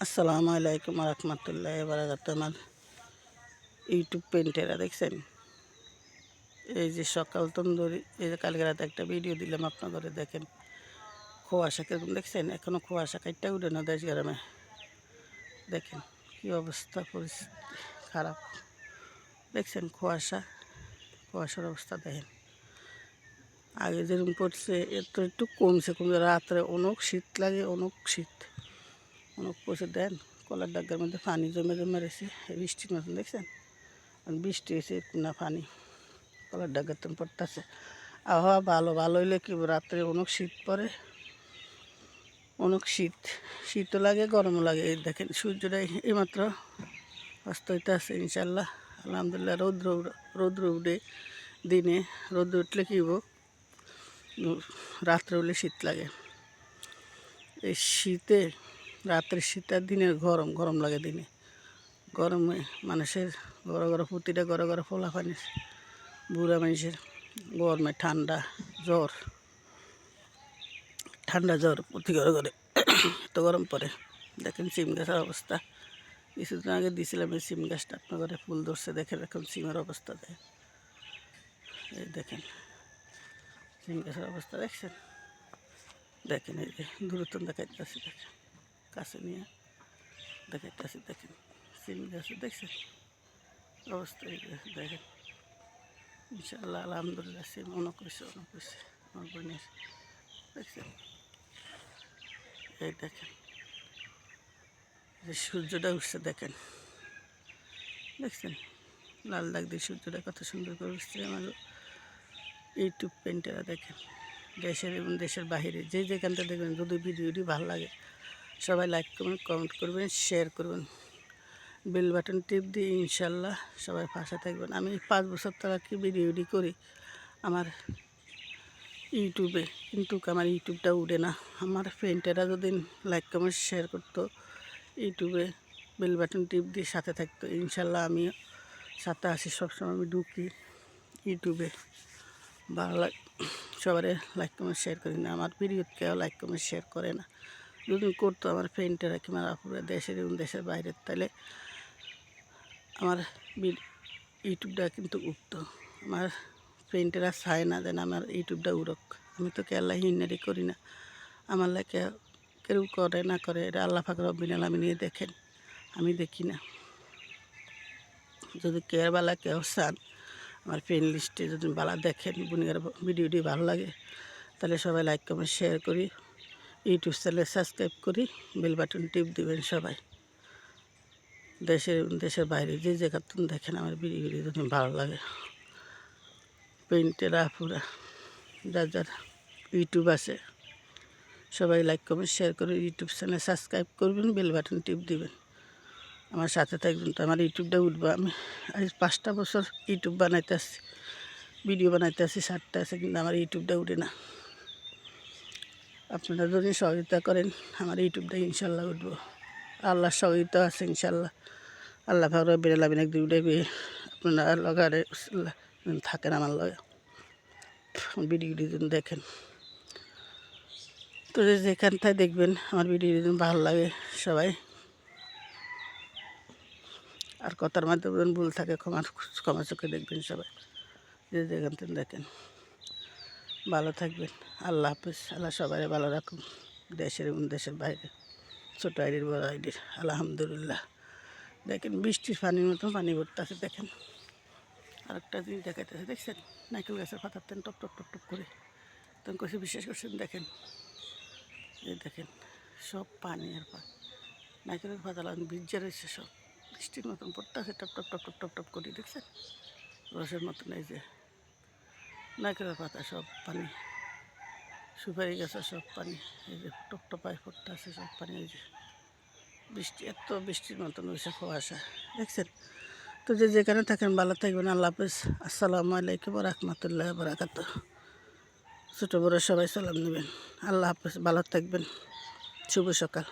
আসসালামু আলাইকুম রহমতুল্লাহি বারাকাতুহু। আমার ইউটিউব পেন্টেরা দেখছেন, এই যে সকাল তন্দুরি, এই যে কালকে রাতে একটা ভিডিও দিলাম আপনাদের, দেখেন কুয়াশা কিরকম দেখছেন। এখনও কুয়াশা কাটটা উঠে না দেশ গ্রামে। দেখেন কি অবস্থা, পরিস্থিতি খারাপ। দেখছেন কুয়াশার অবস্থা দেখেন। আগে যেরকম পড়ছে একটু কমছে, রাত্রে অনেক শীত লাগে, অনেক পড়ছে। দেন কলার ডাক্কার মধ্যে পানি জমে রয়েছে বৃষ্টির মতন, দেখছেন বৃষ্টি হয়েছে না, পানি কলার ডাক্কার পড়তেছে। আবহাওয়া ভালো হইলে কি রাত্রে অনেক শীত পড়ে, অনেক শীতও লাগে, গরমও লাগে। এই দেখেন সূর্যটাই এইমাত্র অস্ত হইতে আছে ইনশাল্লাহ, আলহামদুলিল্লাহ। রৌদ্র উঠে দিনে, রৌদ্র উঠলে কি হবো, রাত্রে উঠলে শীত লাগে। এই শীতে রাত্রের শীত আর দিনের গরম লাগে। দিনে গরমে মানুষের ঘরে প্রতিটা ঘরে ফোলা পানি, বুড়া মানুষের গরমে ঠান্ডা জ্বর প্রতি ঘরে এত গরম পড়ে। দেখেন সিম গাছের অবস্থা, কিছুদিন আগে দিয়েছিলাম এই সিম গাছটা আপনার ঘরে ফুল ধরছে। দেখেন এখন সিমের অবস্থা এই দেখেন সিম গাছের অবস্থা দেখছেন। দেখেন এই যে দূরত্ব দেখাইতেছি, দেখেন কাছে নিয়ে দেখাইতেছি। দেখেন সিম গাছে দেখছেন অবস্থা, এই দেখেন ইনশাআল্লাহ আলহামদুলিল্লাহ সিম অনেক হয়েছে আমার বোনের। দেখছেন এই দেখেন যে সূর্যটা উঠছে, দেখছেন লাল দাগ দিয়ে সূর্যটা কত সুন্দর করে উঠছে। আমার ইউটিউব পেন্টেরা দেখেন, দেশের এবং দেশের বাহিরে যে যেখানটা দেখবেন, যদি ভিডিওটি ভালো লাগে সবাই লাইক করবেন, কমেন্ট করবেন, শেয়ার করবেন, বেল বাটন টিপ দিয়ে ইনশাল্লাহ সবাই পাশে থাকবেন। আমি 5 বছর কি ভিডিওটি করি আমার ইউটিউবে, কিন্তু আমার ইউটিউবটা উঠে না। আমার ফ্রেন্ডেরা যদি লাইক কমেন্ট শেয়ার করতো, ইউটিউবে বেল বাটন টিপ দিয়ে সাথে থাকতো, ইনশাল্লাহ আমিও সাথে আসি সবসময়। আমি ঢুকি ইউটিউবে, ভালো সবার লাইক কমেন্ট শেয়ার করি না। আমার ভিডিও কেউ লাইক কমেন্ট শেয়ার করে না। যদি করতো আমার ফ্রেন্ডেরা কিংবা আপুরা দেশের এবং দেশের বাইরের, তাহলে আমার ইউটিউবটা কিন্তু উঠতো। আমার ফ্রেন্ডেরা চায় না যেন আমার ইউটিউবটা উড়ক। আমি তো আল্লাহ হিন্নারি করি না, আমার লাগে কেউ করে না করে এটা আল্লাহ পাক রব্বুল আলামিন দেখেন, আমি দেখি না। যদি কেয়ারবালা কেউ চান আমার ফ্রেন্ড লিস্টে যদি বালা দেখেন, বুনিয়ার ভিডিওটি ভালো লাগে, তাহলে সবাই লাইক কমেন্ট শেয়ার করি, ইউটিউব চ্যানেল সাবস্ক্রাইব করি, বেল বাটন টিপ দিবেন সবাই। দেশের বাইরে যে জায়গাতুন দেখেন আমার ভিডিও যদি ভালো লাগে, পেন্টেরা পুরা যার ইউটিউব আছে সবাই লাইক কমেন্ট শেয়ার করে ইউটিউব চ্যানেল সাবস্ক্রাইব করবেন, বেল বাটন টিপ দিবেন, আমার সাথে থাকবেন। তো আমার ইউটিউবটা উঠবো। আমি আজ 5টা বছর ইউটিউব বানাইতে আসছি, ভিডিও বানাইতে আসছি, 7টা আছে, কিন্তু আমার ইউটিউবটা উঠে না। আপনারা যদি সহযোগিতা করেন আমার ইউটিউবটা ইনশাল্লাহ উঠবো। আল্লাহর সহযোগিতা আছে ইনশাল্লাহ। আল্লাহ পাক রব্বুল আলামিন একদিন উঠবে, আপনারা লগারে থাকেন আমার লগে, ভিডিওটি দেখেন। তো যেখানটায় দেখবেন আমার ভিডিও যদি ভালো লাগে সবাই, আর কথার মাধ্যমে ভুল থাকে ক্ষমা চোখে দেখবেন সবাই, যে যেখান থেকে দেখেন। ভালো থাকবেন, আল্লাহ হাফিজ। আল্লাহ সবাই ভালো রাখুন, দেশের এবং দেশের বাইরে, ছোটো আইডির বড় আইডির। আলহামদুলিল্লাহ দেখেন বৃষ্টির পানির মতো পানি ভরতেছে। দেখেন আরেকটা জিনিস দেখাইতেছে, দেখছেন নারকেল গাছের পাতার তেন টপ টপ টপ টপ করে তখন কষে বিশ্বাস করছেন। দেখেন এই দেখেন সব পানি আর পানি, নারকেলের পাতা ভিজে রয়েছে, সব বৃষ্টির মতন পড়তেছে, top top top top top top করে। দেখছেন রসের মতন, এই যে নারকেলের পাতা সব পানি, সুপারি গাছের সব পানি, এই যে টপ টপায় পড়তেছে সব পানি। এই যে বৃষ্টি, এত বৃষ্টির মতন হয়েছে কুয়াশা, দেখছেন। তো যে যেখানে থাকেন ভালো থাকবেন, আল্লাহ হাফিজ। আসসালামু আলাইকুম রহমতুল্লাহ বারাকাতুহু। ছোটো বড়ো সবাই সালাম নেবেন। আল্লাহ হাফিজ, ভালো থাকবেন, শুভ সকাল।